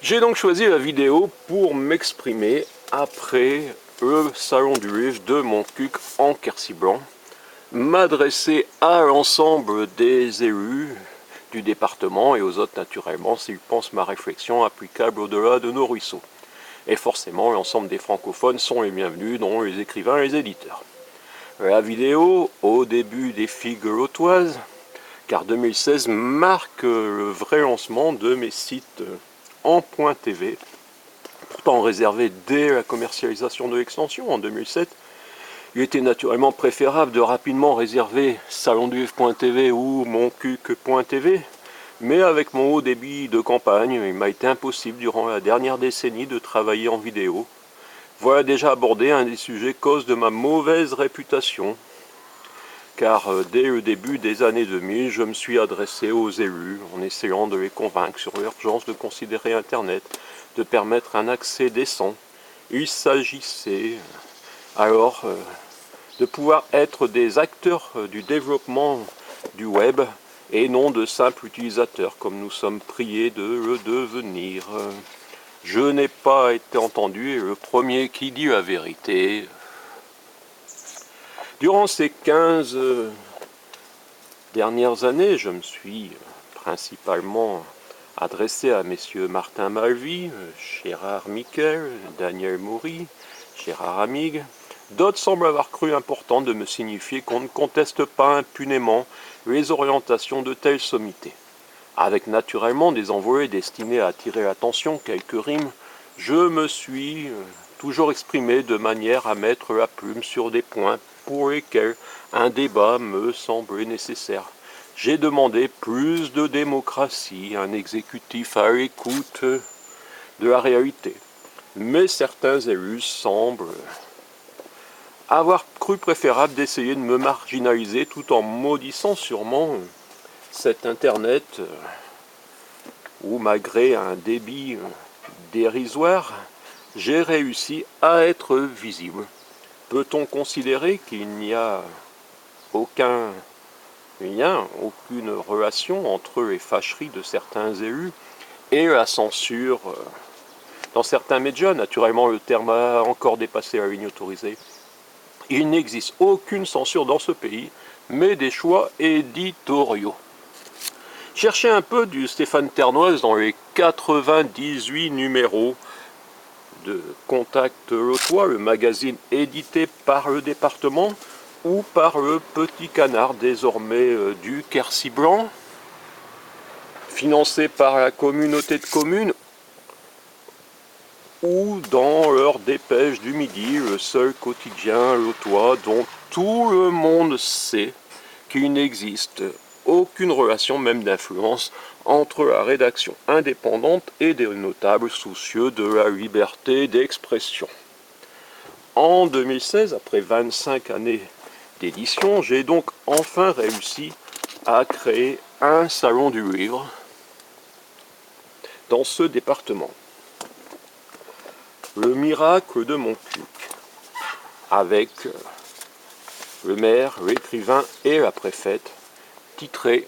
J'ai donc choisi la vidéo pour m'exprimer après le salon du livre de Montcuq en Quercy Blanc, m'adresser à l'ensemble des élus du département et aux autres naturellement s'ils pensent ma réflexion applicable au-delà de nos ruisseaux. Et forcément l'ensemble des francophones sont les bienvenus, dont les écrivains et les éditeurs. La vidéo, au début des figues lotoises, car 2016 marque le vrai lancement de mes sites en .tv, pourtant réservé dès la commercialisation de l'extension en 2007. Il était naturellement préférable de rapidement réserver salonduivre.tv ou moncuq.tv, mais avec mon haut débit de campagne, il m'a été impossible durant la dernière décennie de travailler en vidéo. Voilà déjà abordé un des sujets cause de ma mauvaise réputation, car dès le début des années 2000, je me suis adressé aux élus en essayant de les convaincre sur l'urgence de considérer Internet, de permettre un accès décent. Il s'agissait alors de pouvoir être des acteurs du développement du web et non de simples utilisateurs comme nous sommes priés de le devenir. Je n'ai pas été entendu et le premier qui dit la vérité. Durant ces 15 dernières années, je me suis principalement adressé à messieurs Martin Malvy, Gérard Miquel, Daniel Maury, Gérard Amig. D'autres semblent avoir cru important de me signifier qu'on ne conteste pas impunément les orientations de telles sommités. Avec naturellement des envolées destinées à attirer l'attention, quelques rimes, je me suis toujours exprimé de manière à mettre la plume sur des points pour lesquels un débat me semblait nécessaire. J'ai demandé plus de démocratie, un exécutif à l'écoute de la réalité. Mais certains élus semblent avoir cru préférable d'essayer de me marginaliser tout en maudissant sûrement cet Internet où, malgré un débit dérisoire, j'ai réussi à être visible. Peut-on considérer qu'il n'y a aucun lien, aucune relation entre les fâcheries de certains élus et la censure dans certains médias? Naturellement, le terme a encore dépassé la ligne autorisée. Il n'existe aucune censure dans ce pays, mais des choix éditoriaux. Cherchez un peu du Stéphane Ternoise dans les 98 numéros de Contact Lotois, le magazine édité par le département, ou par le Petit Canard, désormais du Quercy Blanc, financé par la communauté de communes, ou dans leur Dépêche du Midi, le seul quotidien lotois dont tout le monde sait qu'il n'existe aucune relation, même d'influence, entre la rédaction indépendante et des notables soucieux de la liberté d'expression. En 2016, après 25 années d'édition, j'ai donc enfin réussi à créer un salon du livre dans ce département. Le miracle de Montcuq, avec le maire, l'écrivain et la préfète, titré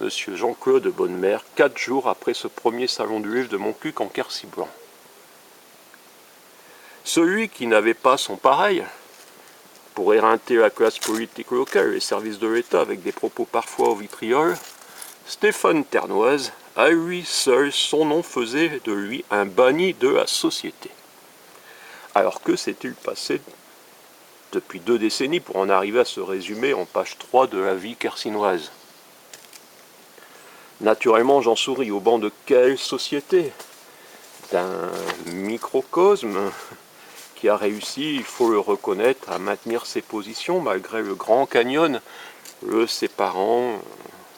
Monsieur Jean-Claude Bonnemer, 4 jours après ce premier salon du livre de Montcuq en Quercy Blanc. Celui qui n'avait pas son pareil, pour éreinter la classe politique locale et les services de l'État avec des propos parfois au vitriol, Stéphane Ternoise, à lui seul, son nom faisait de lui un banni de la société. Alors que s'est-il passé depuis 2 décennies pour en arriver à ce résumé en page 3 de la vie quercinoise? Naturellement, j'en souris. Au banc de quelle société? D'un microcosme qui a réussi, il faut le reconnaître, à maintenir ses positions malgré le Grand Canyon, le séparant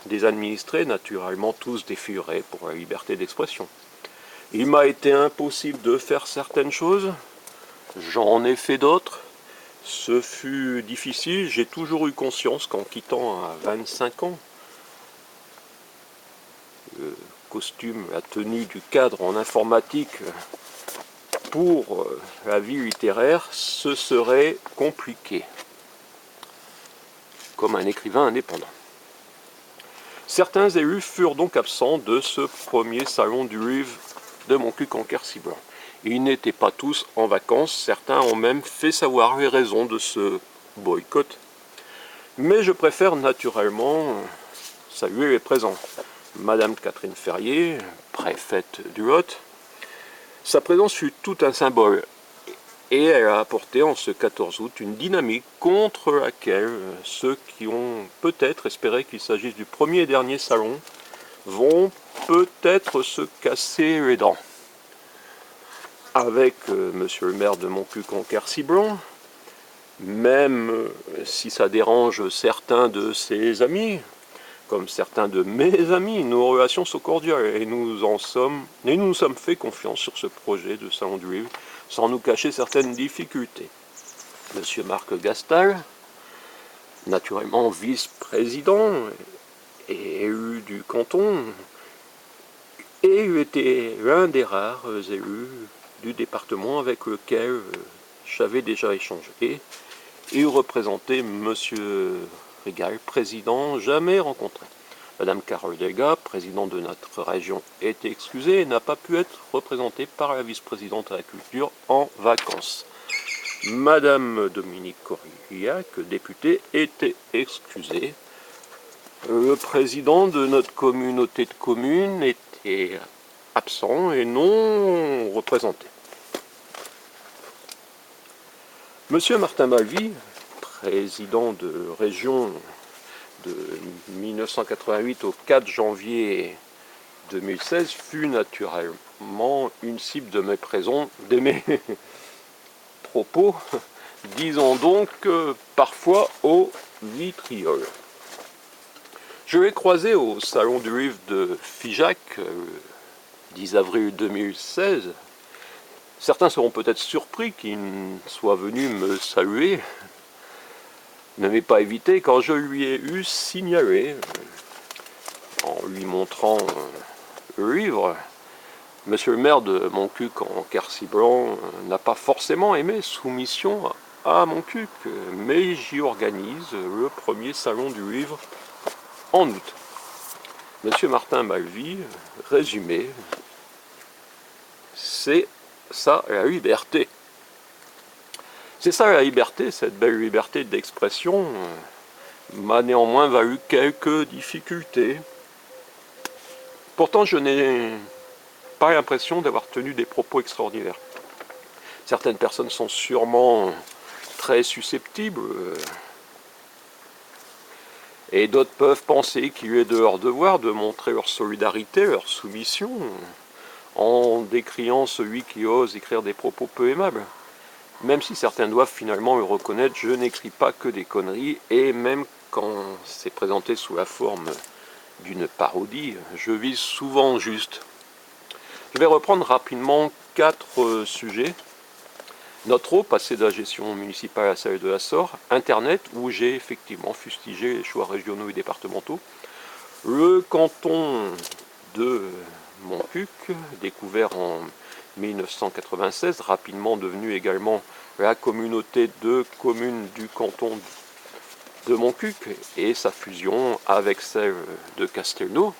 des administrés, naturellement tous défigurés pour la liberté d'expression. Il m'a été impossible de faire certaines choses, j'en ai fait d'autres. Ce fut difficile, j'ai toujours eu conscience qu'en quittant à 25 ans, le costume, la tenue du cadre en informatique pour la vie littéraire, ce serait compliqué, comme un écrivain indépendant. Certains élus furent donc absents de ce premier salon du livre de Montcuq-en-Quercy-Blanc. Ils n'étaient pas tous en vacances, certains ont même fait savoir les raisons de ce boycott. Mais je préfère naturellement saluer les présents. Madame Catherine Ferrier, préfète du Lot, sa présence fut tout un symbole et elle a apporté en ce 14 août une dynamique contre laquelle ceux qui ont peut-être espéré qu'il s'agisse du premier et dernier salon vont peut-être se casser les dents. Avec monsieur le maire de Montcuq-en-Quercy-Blanc, même si ça dérange certains de ses amis, comme certains de mes amis, nos relations sont cordiales et nous nous sommes fait confiance sur ce projet de Salon du Livre, sans nous cacher certaines difficultés. Monsieur Marc Gastal, naturellement vice-président et élu du canton, et il était l'un des rares élus du département avec lequel j'avais déjà échangé. Il représentait monsieur Régal, président jamais rencontré. Madame Carole Delga, présidente de notre région, est excusée et n'a pas pu être représentée par la vice-présidente à la culture en vacances. Madame Dominique Corillac, députée, était excusée. Le président de notre communauté de communes était absent et non représenté. Monsieur Martin Malvy, président de région de 1988 au 4 janvier 2016, fut naturellement une cible de mes propos, disons donc parfois au vitriol. Je l'ai croisé au Salon du Livre de Figeac, 10 avril 2016. Certains seront peut-être surpris qu'il soit venu me saluer. Ne m'est pas évité quand je lui ai eu signalé, en lui montrant le livre, monsieur le maire de Montcuq-en-Quercy-Blanc n'a pas forcément aimé soumission à Montcuq, mais j'y organise le premier salon du livre en août. Monsieur Martin Malvy, résumé, c'est ça la liberté. C'est ça la liberté, cette belle liberté d'expression m'a néanmoins valu quelques difficultés. Pourtant, je n'ai pas l'impression d'avoir tenu des propos extraordinaires. Certaines personnes sont sûrement très susceptibles et d'autres peuvent penser qu'il est de leur devoir de montrer leur solidarité, leur soumission en décriant celui qui ose écrire des propos peu aimables. Même si certains doivent finalement le reconnaître, je n'écris pas que des conneries, et même quand c'est présenté sous la forme d'une parodie, je vise souvent juste. Je vais reprendre rapidement 4 sujets. Notre eau, passée de la gestion municipale à celle de la Sorre, Internet, où j'ai effectivement fustigé les choix régionaux et départementaux, le canton de Montcuq, découvert en 1996, rapidement devenu également la communauté de communes du canton de Montcuq et sa fusion avec celle de Castelnau,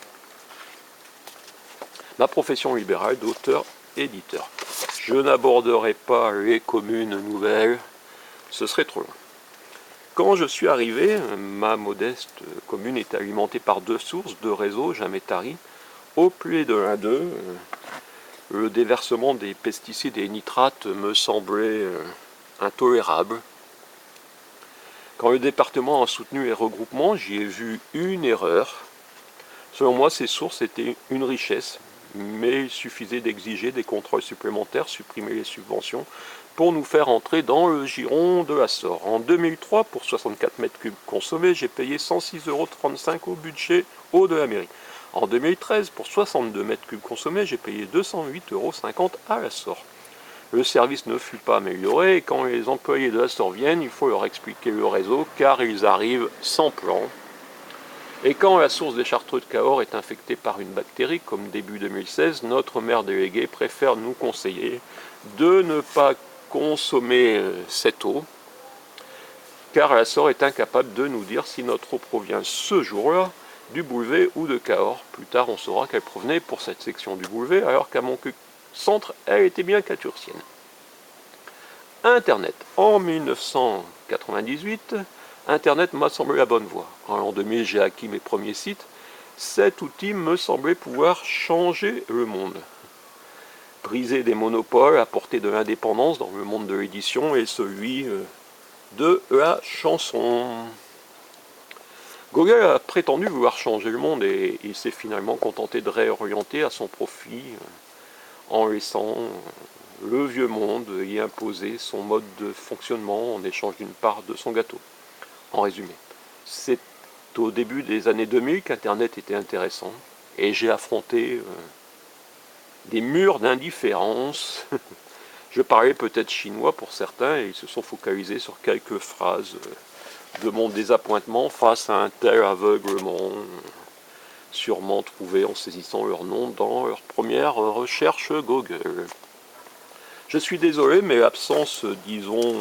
ma profession libérale d'auteur-éditeur. Je n'aborderai pas les communes nouvelles, ce serait trop long. Quand je suis arrivé, ma modeste commune est alimentée par 2 sources, 2 réseaux jamais taris. Au plus de l'un d'eux, le déversement des pesticides et nitrates me semblait intolérable. Quand le département a soutenu les regroupements, j'y ai vu une erreur. Selon moi, ces sources étaient une richesse, mais il suffisait d'exiger des contrôles supplémentaires, supprimer les subventions, pour nous faire entrer dans le giron de la Sorre. En 2003, pour 64 mètres cubes consommés, j'ai payé 106,35 € au budget eau de la mairie. En 2013, pour 62 mètres cubes consommés, j'ai payé 208,50 € à la Sorre. Le service ne fut pas amélioré et quand les employés de la Sorre viennent, il faut leur expliquer le réseau car ils arrivent sans plan. Et quand la source des Chartreux de Cahors est infectée par une bactérie, comme début 2016, notre maire délégué préfère nous conseiller de ne pas consommer cette eau, car la Sorre est incapable de nous dire si notre eau provient ce jour-là du Boulevet ou de Cahors. Plus tard, on saura qu'elle provenait pour cette section du Boulevet, alors qu'à Montcuq centre, elle était bien caturcienne. Internet. En 1998, Internet m'a semblé la bonne voie. En l'an 2000, j'ai acquis mes premiers sites. Cet outil me semblait pouvoir changer le monde. Briser des monopoles, apporter de l'indépendance dans le monde de l'édition et celui de la chanson. Google a prétendu vouloir changer le monde et il s'est finalement contenté de réorienter à son profit en laissant le vieux monde y imposer son mode de fonctionnement en échange d'une part de son gâteau. En résumé, c'est au début des années 2000 qu'Internet était intéressant et j'ai affronté des murs d'indifférence. Je parlais peut-être chinois pour certains et ils se sont focalisés sur quelques phrases de mon désappointement face à un tel aveuglement, sûrement trouvé en saisissant leur nom dans leur première recherche Google. Je suis désolé, mais l'absence, disons,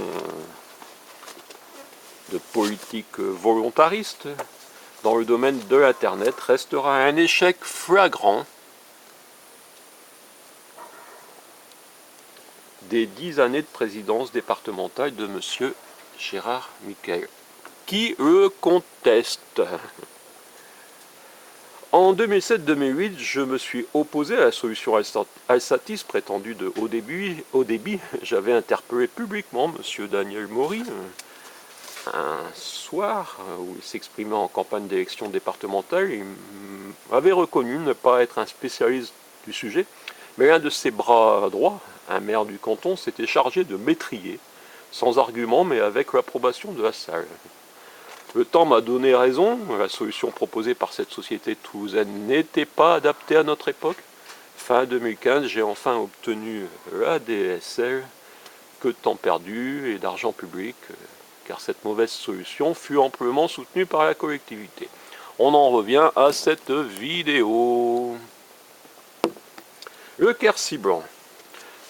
de politique volontariste dans le domaine de l'Internet restera un échec flagrant des 10 années de présidence départementale de M. Gérard Miquel, qui le conteste. En 2007-2008, je me suis opposé à la solution Alsatis prétendue de haut débit. J'avais interpellé publiquement M. Daniel Maury un soir où il s'exprimait en campagne d'élection départementale. Il avait reconnu ne pas être un spécialiste du sujet, mais l'un de ses bras droits, un maire du canton, s'était chargé de m'étriller, sans argument mais avec l'approbation de la salle. Le temps m'a donné raison, la solution proposée par cette société toulousaine n'était pas adaptée à notre époque. Fin 2015, j'ai enfin obtenu la DSL. Que de temps perdu et d'argent public, car cette mauvaise solution fut amplement soutenue par la collectivité. On en revient à cette vidéo. Le Quercy blanc.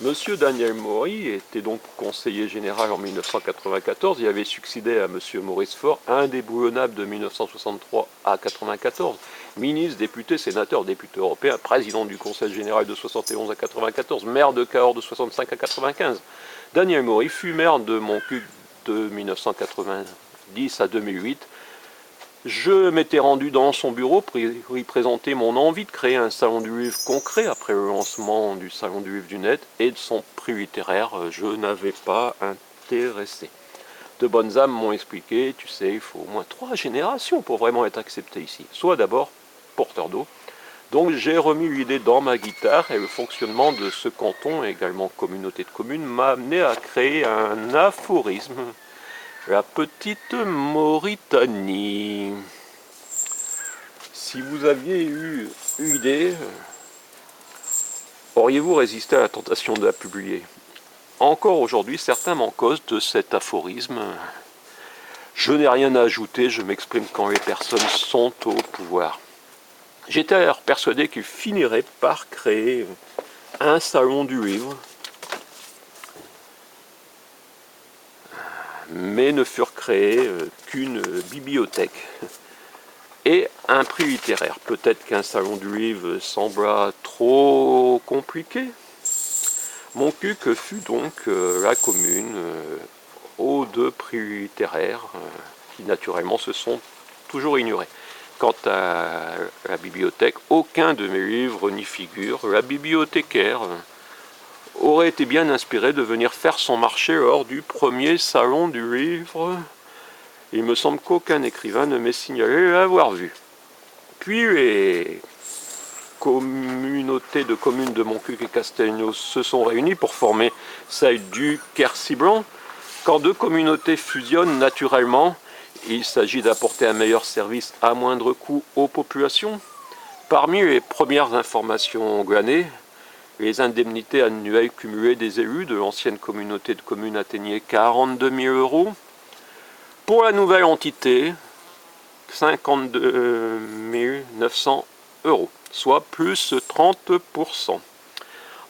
Monsieur Daniel Maury était donc conseiller général en 1994. Il avait succédé à Monsieur Maurice Faure, indéboulonnable de 1963 à 1994, ministre, député, sénateur, député européen, président du Conseil général de 71 à 94, maire de Cahors de 65 à 95. Daniel Maury fut maire de Montcuq de 1990 à 2008. Je m'étais rendu dans son bureau pour y présenter mon envie de créer un salon du livre concret après le lancement du salon du livre du net et de son prix littéraire. Je n'avais pas intéressé. De bonnes âmes m'ont expliqué, tu sais, il faut au moins 3 générations pour vraiment être accepté ici. Soit d'abord porteur d'eau. Donc j'ai remis l'idée dans ma guitare et le fonctionnement de ce canton, également communauté de communes, m'a amené à créer un aphorisme. La petite Mauritanie. Si vous aviez eu l'idée, auriez-vous résisté à la tentation de la publier? Encore aujourd'hui, certains m'en causent de cet aphorisme. Je n'ai rien à ajouter, je m'exprime quand les personnes sont au pouvoir. J'étais alors persuadé qu'ils finiraient par créer un salon du livre, mais ne furent créés qu'une bibliothèque et un prix littéraire. Peut-être qu'un salon du livre sembla trop compliqué. Montcuq fut donc la commune aux 2 prix littéraires qui naturellement se sont toujours ignorés. Quant à la bibliothèque, aucun de mes livres n'y figure. La bibliothécaire aurait été bien inspiré de venir faire son marché lors du premier salon du livre. Il me semble qu'aucun écrivain ne m'ait signalé l'avoir vu. Puis les communautés de communes de Montcuq et Castelnau se sont réunies pour former celle du Quercy blanc. Quand 2 communautés fusionnent naturellement, il s'agit d'apporter un meilleur service à moindre coût aux populations. Parmi les premières informations glanées, les indemnités annuelles cumulées des élus de l'ancienne communauté de communes atteignaient 42 000 €. Pour la nouvelle entité, 52 900 €, soit plus 30%.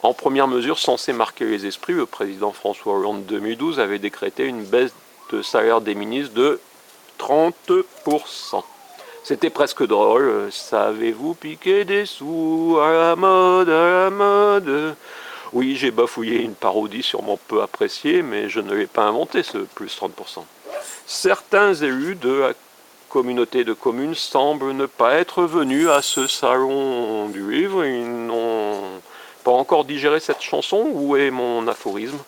En première mesure censée marquer les esprits, le président François Hollande 2012 avait décrété une baisse de salaire des ministres de 30%. C'était presque drôle. Savez-vous piquer des sous à la mode, à la mode? Oui, j'ai bafouillé une parodie sûrement peu appréciée, mais je ne l'ai pas inventé, ce plus 30%. Certains élus de la communauté de communes semblent ne pas être venus à ce salon du livre. Ils n'ont pas encore digéré cette chanson. Où est mon aphorisme?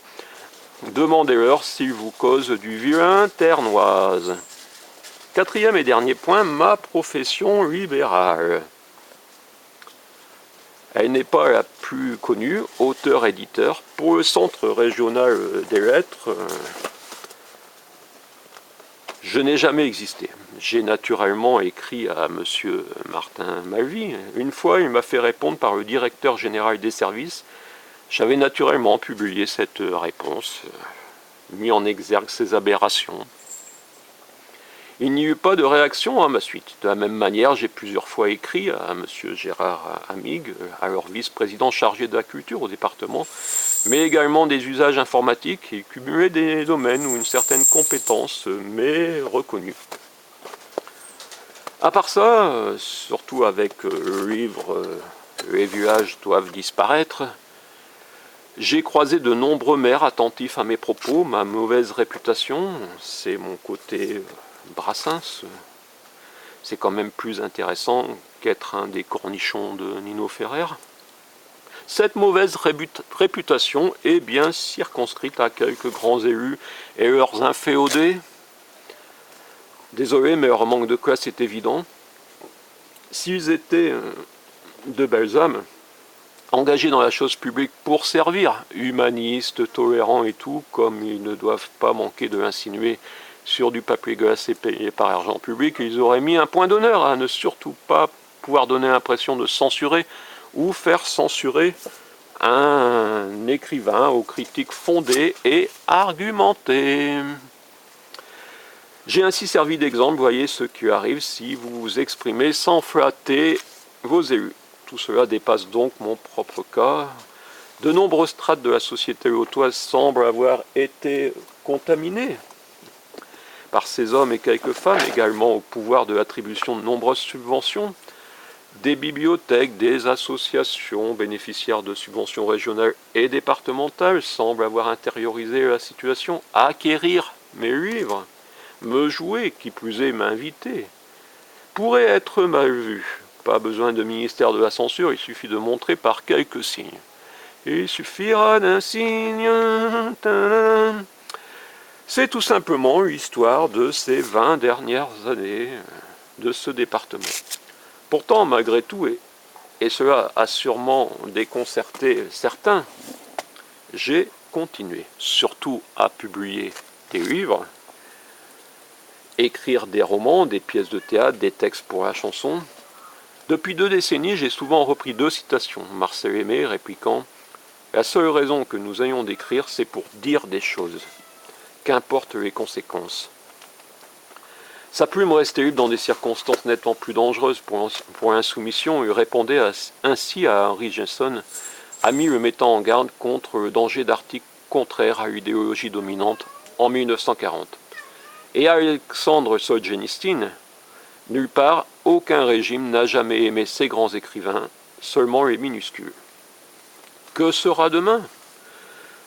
Demandez-leur s'ils vous causent du vilain ternoise. Quatrième et dernier point, ma profession libérale. Elle n'est pas la plus connue, auteur-éditeur. Pour le Centre régional des lettres, je n'ai jamais existé. J'ai naturellement écrit à M. Martin Malvy. Une fois, il m'a fait répondre par le directeur général des services. J'avais naturellement publié cette réponse, mis en exergue ces aberrations. Il n'y eut pas de réaction à ma suite. De la même manière, j'ai plusieurs fois écrit à M. Gérard Amig, alors vice-président chargé de la culture au département, mais également des usages informatiques. Il cumulait des domaines où une certaine compétence m'est reconnue. À part ça, surtout avec le livre Les villages doivent disparaître, j'ai croisé de nombreux maires attentifs à mes propos. Ma mauvaise réputation, c'est mon côté Brassens. C'est quand même plus intéressant qu'être un des cornichons de Nino Ferrer. Cette mauvaise réputation est bien circonscrite à quelques grands élus et leurs inféodés. Désolé, mais leur manque de classe est évident. S'ils étaient de belles âmes, engagés dans la chose publique pour servir, humanistes, tolérants et tout, comme ils ne doivent pas manquer de l'insinuer sur du papier glacé payé par argent public, ils auraient mis un point d'honneur à ne surtout pas pouvoir donner l'impression de censurer ou faire censurer un écrivain aux critiques fondées et argumentées. J'ai ainsi servi d'exemple, voyez ce qui arrive si vous vous exprimez sans flatter vos élus. Tout cela dépasse donc mon propre cas. De nombreuses strates de la société lautoise semblent avoir été contaminées par ces hommes et quelques femmes, également au pouvoir de l'attribution de nombreuses subventions. Des bibliothèques, des associations bénéficiaires de subventions régionales et départementales semblent avoir intériorisé la situation, acquérir mes livres, me jouer, qui plus est m'inviter, pourrait être mal vu. Pas besoin de ministère de la censure, il suffit de montrer par quelques signes. Il suffira d'un signe. C'est tout simplement l'histoire de ces 20 dernières années de ce département. Pourtant, malgré tout, et cela a sûrement déconcerté certains, j'ai continué, surtout à publier des livres, écrire des romans, des pièces de théâtre, des textes pour la chanson. Depuis 2 décennies, j'ai souvent repris 2 citations. Marcel Aimé répliquant « La seule raison que nous ayons d'écrire, c'est pour dire des choses. Qu'importent les conséquences. » Sa plume restait libre dans des circonstances nettement plus dangereuses pour l'insoumission. Il répondait ainsi à Henry Jason, ami le mettant en garde contre le danger d'articles contraires à l'idéologie dominante en 1940. Et Alexandre Solzhenitsyn, nulle part, aucun régime n'a jamais aimé ces grands écrivains, seulement les minuscules. Que sera demain ?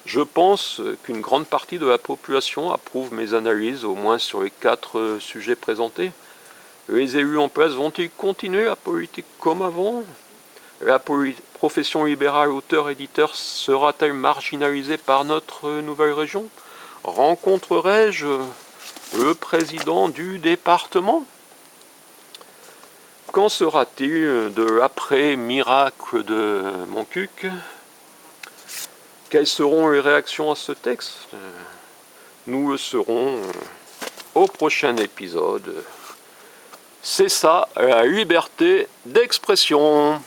Je pense qu'une grande partie de la population approuve mes analyses, au moins sur les 4 sujets présentés. Les élus en place vont-ils continuer la politique comme avant ? La profession libérale auteur-éditeur sera-t-elle marginalisée par notre nouvelle région ? Rencontrerai-je le président du département ? Qu'en sera-t-il de l'après-miracle de Montcuq ? Quelles seront les réactions à ce texte ? Nous le saurons au prochain épisode. C'est ça, la liberté d'expression.